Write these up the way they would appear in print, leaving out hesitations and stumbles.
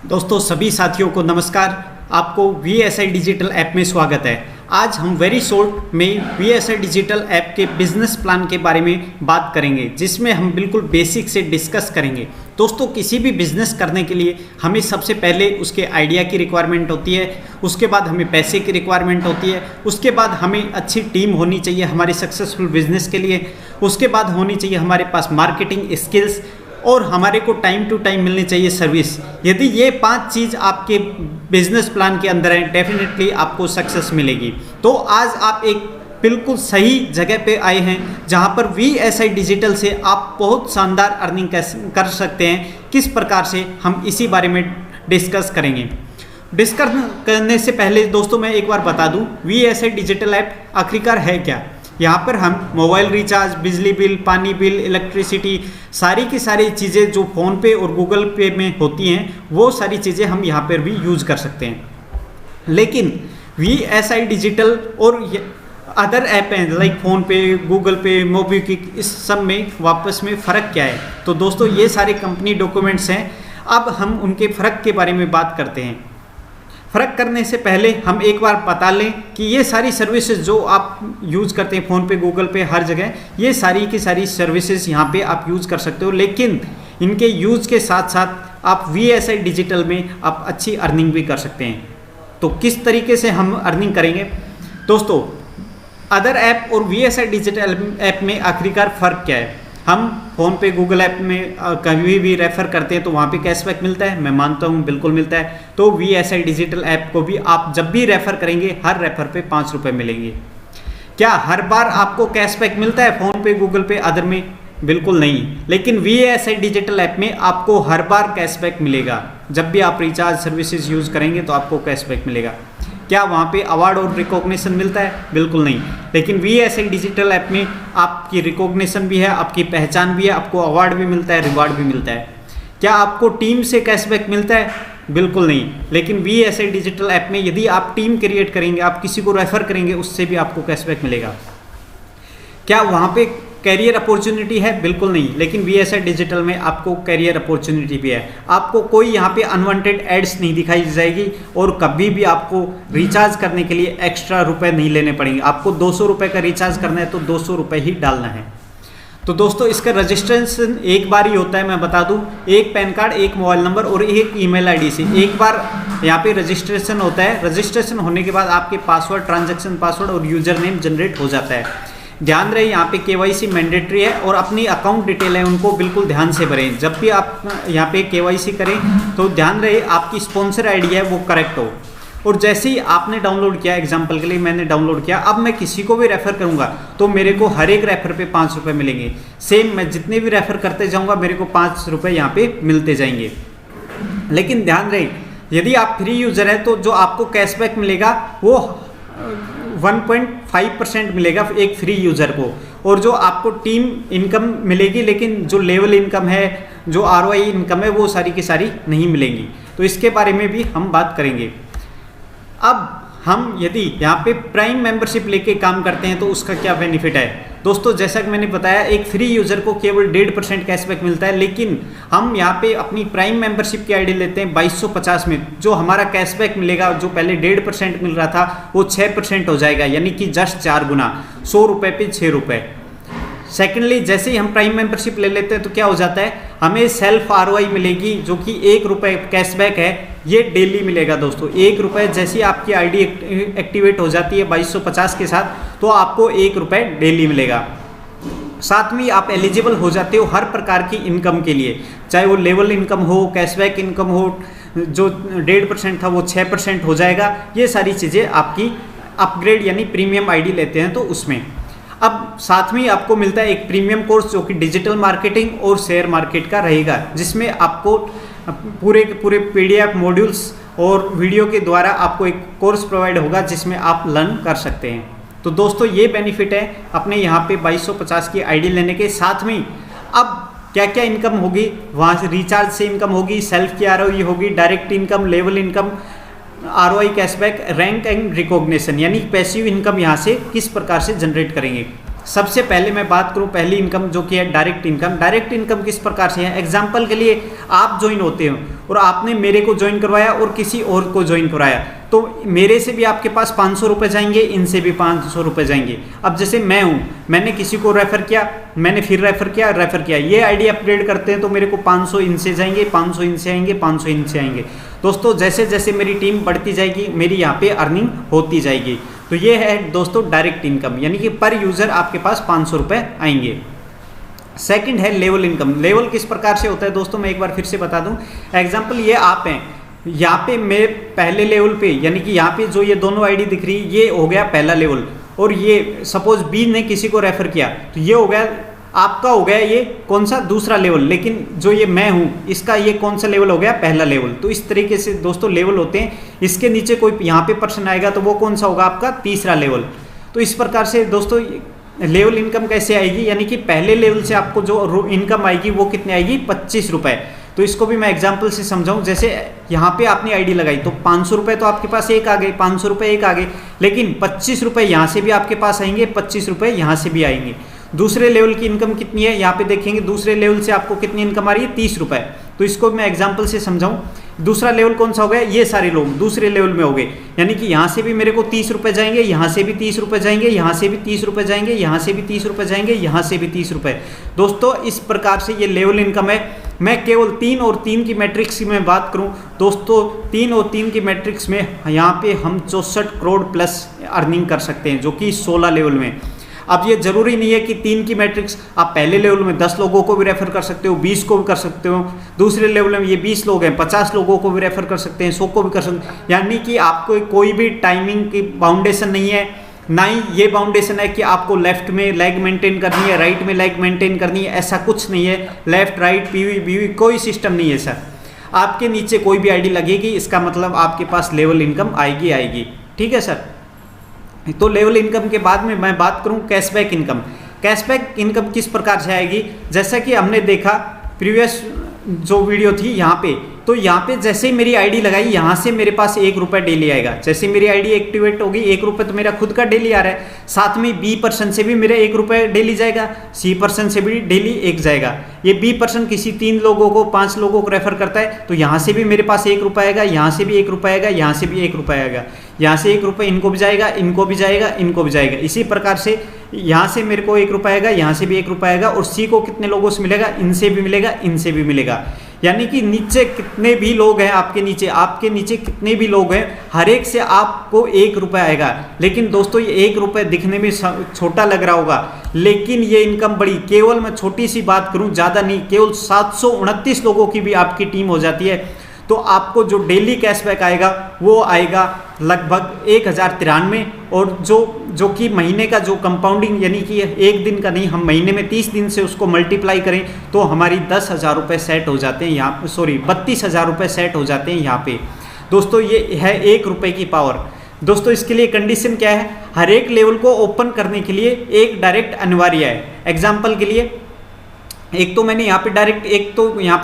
दोस्तों सभी साथियों को नमस्कार। आपको VSI डिजिटल ऐप में स्वागत है। आज हम वेरी शॉर्ट में VSI डिजिटल ऐप के बिजनेस प्लान के बारे में बात करेंगे, जिसमें हम बिल्कुल बेसिक से डिस्कस करेंगे। दोस्तों किसी भी बिजनेस करने के लिए हमें सबसे पहले उसके आइडिया की रिक्वायरमेंट होती है, उसके बाद हमें पैसे की रिक्वायरमेंट होती है, उसके बाद हमें अच्छी टीम होनी चाहिए हमारे सक्सेसफुल बिजनेस के लिए, उसके बाद होनी चाहिए हमारे पास मार्केटिंग स्किल्स और हमारे को टाइम टू टाइम मिलनी चाहिए सर्विस। यदि ये 5 चीज़ आपके बिजनेस प्लान के अंदर है, डेफिनेटली आपको सक्सेस मिलेगी। तो आज आप एक बिल्कुल सही जगह पे आए हैं, जहां पर VSI डिजिटल से आप बहुत शानदार अर्निंग कर सकते हैं। किस प्रकार से, हम इसी बारे में डिस्कस करेंगे। डिस्कस करने से पहले दोस्तों मैं एक बार बता दूं, VSI डिजिटल ऐप आखिरकार है क्या। यहाँ पर हम मोबाइल रिचार्ज, बिजली बिल, पानी बिल, इलेक्ट्रिसिटी, सारी की सारी चीज़ें जो फ़ोन पे और गूगल पे में होती हैं, वो सारी चीज़ें हम यहाँ पर भी यूज़ कर सकते हैं। लेकिन VSI डिजिटल और अदर ऐप हैं लाइक फ़ोन पे, गूगल पे, मोबीक्विक, इस सब में वापस में फ़र्क क्या है। तो दोस्तों ये सारे कंपनी डॉक्यूमेंट्स हैं। अब हम उनके फ़र्क के बारे में बात करते हैं। फ़र्क करने से पहले हम एक बार बता लें कि ये सारी सर्विसेज जो आप यूज़ करते हैं फ़ोन पे, गूगल पे, हर जगह, ये सारी की सारी सर्विसेज यहाँ पे आप यूज़ कर सकते हो। लेकिन इनके यूज़ के साथ साथ आप VSI डिजिटल में आप अच्छी अर्निंग भी कर सकते हैं। तो किस तरीके से हम अर्निंग करेंगे दोस्तों, अदर ऐप और VSI डिजिटल ऐप में आखिरकार फ़र्क क्या है। हम फ़ोन पे, गूगल ऐप में कभी भी रेफ़र करते हैं तो वहाँ पे कैशबैक मिलता है, मैं मानता हूँ बिल्कुल मिलता है। तो VSI डिजिटल ऐप को भी आप जब भी रेफ़र करेंगे, हर रेफ़र पे 5 रुपये मिलेंगे। क्या हर बार आपको कैशबैक मिलता है फ़ोन पे, गूगल पे, अदर में? बिल्कुल नहीं। लेकिन VSI डिजिटल ऐप में आपको हर बार कैशबैक मिलेगा। जब भी आप रिचार्ज सर्विसेज यूज़ करेंगे तो आपको कैशबैक मिलेगा। क्या वहाँ पे अवार्ड और रिकॉग्निशन मिलता है? बिल्कुल नहीं। लेकिन VSI डिजिटल ऐप में आपकी रिकॉग्निशन भी है, आपकी पहचान भी है, आपको अवार्ड भी मिलता है, रिवार्ड भी मिलता है। क्या आपको टीम से कैशबैक मिलता है? बिल्कुल नहीं। लेकिन VSI डिजिटल ऐप में यदि आप टीम क्रिएट करेंगे, आप किसी को रेफ़र करेंगे, उससे भी आपको कैशबैक मिलेगा। क्या वहाँ पे कैरियर अपॉर्चुनिटी है? बिल्कुल नहीं। लेकिन VSI डिजिटल में आपको कैरियर अपॉर्चुनिटी भी है। आपको कोई यहाँ पे अनवांटेड एड्स नहीं दिखाई जाएगी और कभी भी आपको रिचार्ज करने के लिए एक्स्ट्रा रुपए नहीं लेने पड़ेंगे। आपको 200 रुपये का रिचार्ज करना है तो 200 रुपये ही डालना है। तो दोस्तों इसका रजिस्ट्रेशन एक बार ही होता है, मैं बता दूं, एक पैन कार्ड, एक मोबाइल नंबर और एक ईमेल आईडी से एक बार यहाँ पे रजिस्ट्रेशन होता है। रजिस्ट्रेशन होने के बाद आपके पासवर्ड, ट्रांजैक्शन पासवर्ड और यूजर नेम जनरेट हो जाता है। ध्यान रहे यहाँ पे KYC मैंडेटरी है और अपनी अकाउंट डिटेल है उनको बिल्कुल ध्यान से भरें। जब भी आप यहाँ पे KYC करें तो ध्यान रहे आपकी स्पॉन्सर आईडी है वो करेक्ट हो। और जैसे ही आपने डाउनलोड किया, एग्जांपल के लिए मैंने डाउनलोड किया, अब मैं किसी को भी रेफ़र करूँगा तो मेरे को हर एक रेफ़र पे 5 रुपये मिलेंगे। सेम मैं जितने भी रेफ़र करते जाऊँगा मेरे को 5 रुपये यहाँ पे मिलते जाएंगे। लेकिन ध्यान रहे यदि आप फ्री यूज़र है तो जो आपको कैशबैक मिलेगा वो 1.5% मिलेगा एक फ्री यूज़र को, और जो आपको टीम इनकम मिलेगी, लेकिन जो लेवल इनकम है, जो ROI इनकम है, वो सारी की सारी नहीं मिलेंगी। तो इसके बारे में भी हम बात करेंगे। अब हम यदि यहाँ पे प्राइम मेंबरशिप लेके काम करते हैं तो उसका क्या बेनिफिट है दोस्तों। जैसा कि मैंने बताया, एक फ्री यूज़र को केवल 1.5% कैशबैक मिलता है। लेकिन हम यहाँ पे अपनी प्राइम मेंबरशिप की आईडी लेते हैं 2250 में, जो हमारा कैशबैक मिलेगा, जो पहले 1.5% मिल रहा था वो 6% हो जाएगा, यानी कि जस्ट 4 गुना, 100 रुपये पे 6 रुपये। सेकेंडली, जैसे ही हम प्राइम मेंबरशिप ले लेते हैं तो क्या हो जाता है, हमें सेल्फ ROI मिलेगी, जो कि 1 रुपये कैशबैक है, ये डेली मिलेगा दोस्तों। 1 रुपये जैसी आपकी आईडी एक्टिवेट हो जाती है 2250 के साथ, तो आपको 1 रुपये डेली मिलेगा। साथ में आप एलिजिबल हो जाते हो हर प्रकार की इनकम के लिए, चाहे वो लेवल इनकम हो, कैशबैक इनकम हो, जो 1.5% था वो 6% हो जाएगा। ये सारी चीज़ें आपकी अपग्रेड यानी प्रीमियम आईडी लेते हैं तो उसमें। अब साथ में आपको मिलता है एक प्रीमियम कोर्स जो कि डिजिटल मार्केटिंग और शेयर मार्केट का रहेगा, जिसमें आपको पूरे के पूरे PDF मॉड्यूल्स और वीडियो के द्वारा आपको एक कोर्स प्रोवाइड होगा जिसमें आप लर्न कर सकते हैं। तो दोस्तों ये बेनिफिट है अपने यहाँ पे 2250 की आईडी लेने के। साथ में अब क्या क्या इनकम होगी, वहाँ से रिचार्ज से इनकम होगी, सेल्फ की ROI होगी, direct income, level income, ROI cashback, rank and recognition, यानी पैसिव इनकम यहाँ से किस प्रकार से जनरेट करेंगे। सबसे पहले मैं बात करूं पहली इनकम जो कि है डायरेक्ट इनकम। डायरेक्ट इनकम किस प्रकार से है? एग्जांपल के लिए आप ज्वाइन होते हो और आपने मेरे को ज्वाइन करवाया और किसी और को ज्वाइन करवाया, तो मेरे से भी आपके पास 500 रुपये जाएंगे, इनसे भी 500 रुपये जाएंगे। अब जैसे मैं हूँ, मैंने किसी को रेफ़र किया, मैंने फिर रेफ़र किया, ये आईडी अपग्रेड करते हैं तो मेरे को 500 इनसे जाएंगे, 500 इनसे आएंगे, 500 इनसे आएंगे। दोस्तों जैसे जैसे मेरी टीम बढ़ती जाएगी मेरी यहाँ पे अर्निंग होती जाएगी। तो ये है दोस्तों डायरेक्ट इनकम, यानी कि पर यूज़र आपके पास 500 रुपये आएंगे। सेकंड है लेवल इनकम। लेवल किस प्रकार से होता है दोस्तों, मैं एक बार फिर से बता दूं। एग्जांपल ये आप हैं, यहाँ पे मैं पहले लेवल पे, यानी कि यहाँ पे जो ये दोनों आईडी दिख रही है ये हो गया पहला लेवल, और ये सपोज बी ने किसी को रेफर किया तो ये हो गया आपका, हो गया ये कौन सा दूसरा लेवल, लेकिन जो ये मैं हूँ इसका ये कौन सा लेवल हो गया पहला लेवल। तो इस तरीके से दोस्तों लेवल होते हैं। इसके नीचे कोई यहाँ पे पर्सन आएगा तो वो कौन सा होगा आपका तीसरा लेवल। तो इस प्रकार से दोस्तों लेवल इनकम कैसे आएगी, यानी कि पहले लेवल से आपको जो इनकम आएगी वो कितनी आएगी 25 रुपये। तो इसको भी मैं एग्जांपल से समझाऊं। जैसे यहाँ पे आपने आईडी लगाई तो 500 रुपये तो आपके पास एक आ गए, 500 रुपये एक आ गए, लेकिन 25 रुपये यहाँ से भी आपके पास आएंगे, 25 रुपये यहाँ से भी आएंगे। दूसरे लेवल की इनकम कितनी है यहाँ पे देखेंगे, दूसरे लेवल से आपको कितनी इनकम आ रही है 30 रुपये। तो इसको मैं एग्जाम्पल से समझाऊं। दूसरा लेवल कौन सा हो गया, ये सारे लोग दूसरे लेवल में हो गए, यानी कि यहाँ से भी मेरे को 30 रुपये जाएंगे, यहाँ से भी 30 रुपये जाएंगे, यहाँ से भी 30 रुपये जाएंगे, यहाँ से भी 30 रुपये जाएंगे, यहाँ से भी 30 रुपये। दोस्तों इस प्रकार से ये लेवल इनकम है। मैं केवल 3 और 3 की मैट्रिक्स की मैं बात करूं दोस्तों, 3 और 3 की मैट्रिक्स में यहाँ पे हम 64 करोड़ प्लस अर्निंग कर सकते हैं, जो कि 16 लेवल में। अब ये जरूरी नहीं है कि 3 की मैट्रिक्स, आप पहले लेवल में 10 लोगों को भी रेफर कर सकते हो, 20 को भी कर सकते हो, दूसरे लेवल में ये 20 लोग हैं 50 लोगों को भी रेफर कर सकते हैं, 100 को भी कर सकते हैं। यानी कि आपको कोई भी टाइमिंग की बाउंडेशन नहीं है, ना ही ये बाउंडेशन है कि आपको लेफ्ट में लेग मेंटेन करनी है, राइट में लेग मेंटेन करनी है, ऐसा कुछ नहीं है। लेफ्ट राइट पीवी बीवी कोई सिस्टम नहीं है सर। आपके नीचे कोई भी आईडी लगेगी इसका मतलब आपके पास लेवल इनकम आएगी। ठीक है सर। तो लेवल इनकम के बाद में मैं बात करूं कैशबैक इनकम। कैशबैक इनकम किस प्रकार से आएगी, जैसा कि हमने देखा प्रीवियस जो वीडियो थी यहाँ पे, तो यहाँ पे जैसे ही मेरी आईडी लगाई यहाँ से मेरे पास 1 रुपये डेली आएगा। जैसे मेरी आईडी एक्टिवेट होगी 1 रुपये तो मेरा खुद का डेली आ रहा है, साथ में बी पर्सन से भी मेरा 1 रुपये डेली जाएगा, सी पर्सन से भी डेली 1 जाएगा। ये बी पर्सन किसी 3 लोगों को 5 लोगों को रेफर करता है तो यहाँ से भी मेरे पास 1 रुपये आएगा, यहाँ से भी 1 रुपये आएगा, यहाँ से भी 1 रुपये आएगा, यहाँ से 1 रुपये इनको भी जाएगा, इनको भी जाएगा, इनको भी जाएगा। इसी प्रकार से यहाँ से मेरे को 1 रुपये आएगा, यहाँ से भी 1 रुपये आएगा, और सी को कितने लोगों से मिलेगा, इनसे भी मिलेगा, इनसे भी मिलेगा। यानी कि नीचे कितने भी लोग हैं, आपके नीचे कितने भी लोग हैं, हर एक से आपको 1 रुपये आएगा। लेकिन दोस्तों ये 1 रुपये दिखने में छोटा लग रहा होगा, लेकिन ये इनकम बड़ी, केवल मैं छोटी सी बात करूं, ज़्यादा नहीं, केवल 729 लोगों की भी आपकी टीम हो जाती है तो आपको जो डेली कैशबैक आएगा वो आएगा लगभग 1093, और जो कि महीने का जो कंपाउंडिंग, यानी कि एक दिन का नहीं, हम महीने में 30 दिन से उसको मल्टीप्लाई करें तो हमारी 10,000 रुपये सेट हो जाते हैं यहाँ, 32,000 रुपये सेट हो जाते हैं यहाँ पे। दोस्तों ये है 1 रुपये की पावर। दोस्तों इसके लिए कंडीशन क्या है, हर एक लेवल को ओपन करने के लिए एक डायरेक्ट अनिवार्य है। एग्जाम्पल के लिए एक तो मैंने यहाँ पे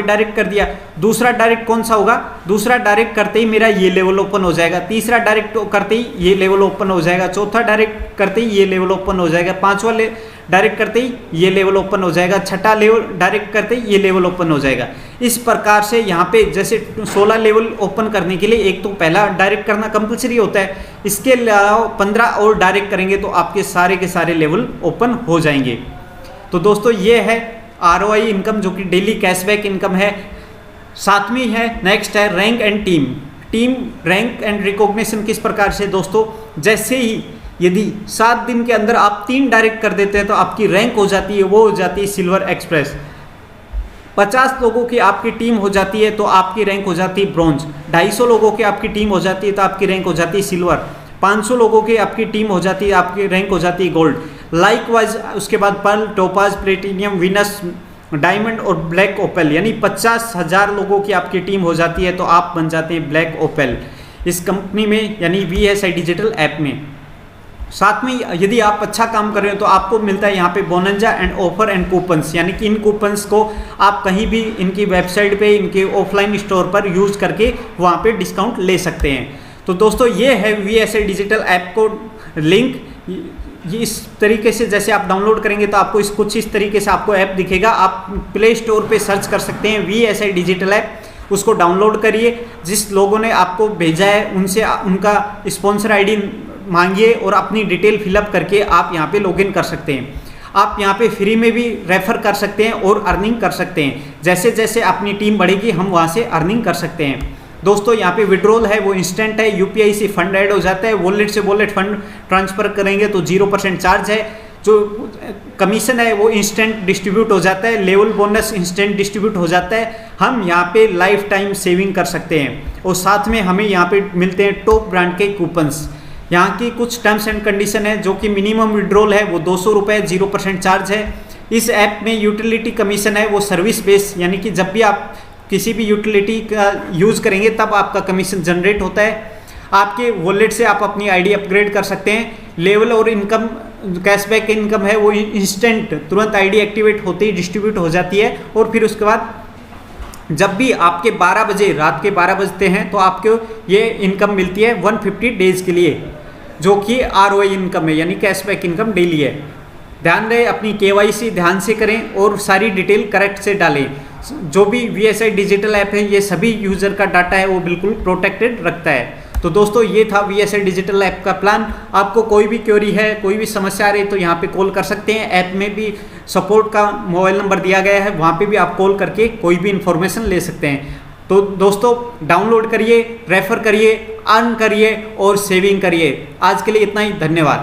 डायरेक्ट कर दिया, दूसरा डायरेक्ट कौन सा होगा, दूसरा डायरेक्ट करते ही मेरा ये लेवल ओपन हो जाएगा, तीसरा डायरेक्ट करते ही ये लेवल ओपन हो जाएगा, चौथा डायरेक्ट करते ही ये लेवल ओपन हो जाएगा, पांचवा डायरेक्ट करते ही ये लेवल ओपन हो जाएगा, छठा लेवल डायरेक्ट करते ही ये लेवल ओपन हो जाएगा। इस प्रकार से यहाँ पे जैसे 16 लेवल ओपन करने के लिए एक तो पहला डायरेक्ट करना कंपलसरी होता है, इसके अलावा 15 और डायरेक्ट करेंगे तो आपके सारे के सारे लेवल ओपन हो जाएंगे। तो दोस्तों ये है ROI इनकम, जो कि डेली कैशबैक इनकम है। साथ में है नेक्स्ट है rank and team rank and recognition. किस प्रकार से दोस्तों, जैसे ही यदि 7 दिन के अंदर आप 3 डायरेक्ट कर देते हैं तो आपकी रैंक हो जाती है, वो हो जाती है सिल्वर एक्सप्रेस। 50 लोगों की आपकी टीम हो जाती है तो आपकी रैंक हो जाती है ब्रॉन्ज। 250 लोगों की आपकी टीम हो जाती है तो आपकी रैंक हो जाती है सिल्वर। 500 लोगों की आपकी टीम हो जाती है, आपकी रैंक हो जाती है गोल्ड। लाइकवाइज उसके बाद pearl, topaz, platinum, venus, diamond और ब्लैक ओपेल, यानी 50,000 लोगों की आपकी टीम हो जाती है तो आप बन जाते हैं ब्लैक ओपेल इस कंपनी में, यानी VSI डिजिटल ऐप में। साथ में यदि आप अच्छा काम कर रहे हो तो आपको मिलता है यहाँ पे बोनंजा एंड ऑफर एंड कूपन्स, यानी कि इन कूपन्स को आप कहीं भी इनकी वेबसाइट पे, इनके ऑफलाइन स्टोर पर यूज़ करके वहाँ पे डिस्काउंट ले सकते हैं। तो दोस्तों ये है VSI डिजिटल ऐप को लिंक, ये इस तरीके से जैसे आप डाउनलोड करेंगे तो आपको कुछ इस तरीके से आपको ऐप दिखेगा। आप प्ले स्टोर पे सर्च कर सकते हैं VSI डिजिटल ऐप, उसको डाउनलोड करिए। जिस लोगों ने आपको भेजा है उनसे उनका स्पॉन्सर ID मांगिए और अपनी डिटेल फिलअप करके आप यहाँ पे लॉगिन कर सकते हैं। आप यहाँ पे फ्री में भी रेफर कर सकते हैं और अर्निंग कर सकते हैं। जैसे जैसे अपनी टीम बढ़ेगी हम वहाँ से अर्निंग कर सकते हैं। दोस्तों यहाँ पे विड्रॉल है वो इंस्टेंट है, UPI से फंड ऐड हो जाता है, वॉलेट से वॉलेट फंड ट्रांसफर करेंगे तो 0% चार्ज है। जो कमीशन है वो इंस्टेंट डिस्ट्रीब्यूट हो जाता है, लेवल बोनस इंस्टेंट डिस्ट्रीब्यूट हो जाता है। हम यहाँ पे लाइफ टाइम सेविंग कर सकते हैं और साथ में हमें यहाँ पे मिलते हैं टॉप ब्रांड के कूपन्स। यहाँ की कुछ टर्म्स एंड कंडीशन है, जो कि मिनिमम विड्रॉल है वो 200 रुपये, 0% चार्ज है। इस ऐप में यूटिलिटी कमीशन है वो सर्विस बेस, यानी कि जब भी आप किसी भी यूटिलिटी का यूज़ करेंगे तब आपका कमीशन जनरेट होता है। आपके वॉलेट से आप अपनी ID अपग्रेड कर सकते हैं। लेवल और इनकम कैशबैक इनकम है वो इंस्टेंट तुरंत ID एक्टिवेट होते ही डिस्ट्रीब्यूट हो जाती है। और फिर उसके बाद जब भी आपके 12 बजे रात के 12 बजते हैं तो आपको ये इनकम मिलती है 150 डेज के लिए, जो कि ROI इनकम है, यानी कैशबैक इनकम डेली है। ध्यान रहे अपनी KYC ध्यान से करें और सारी डिटेल करेक्ट से डालें। जो भी VSI डिजिटल ऐप है ये सभी यूज़र का डाटा है वो बिल्कुल प्रोटेक्टेड रखता है। तो दोस्तों ये था VSI डिजिटल ऐप का प्लान। आपको कोई भी क्वेरी है, कोई भी समस्या आ रही है तो यहाँ पे कॉल कर सकते हैं। ऐप में भी सपोर्ट का मोबाइल नंबर दिया गया है, वहाँ पे भी आप कॉल करके कोई भी इन्फॉर्मेशन ले सकते हैं। तो दोस्तों डाउनलोड करिए, रेफर करिए, अर्न करिए और सेविंग करिए। आज के लिए इतना ही, धन्यवाद।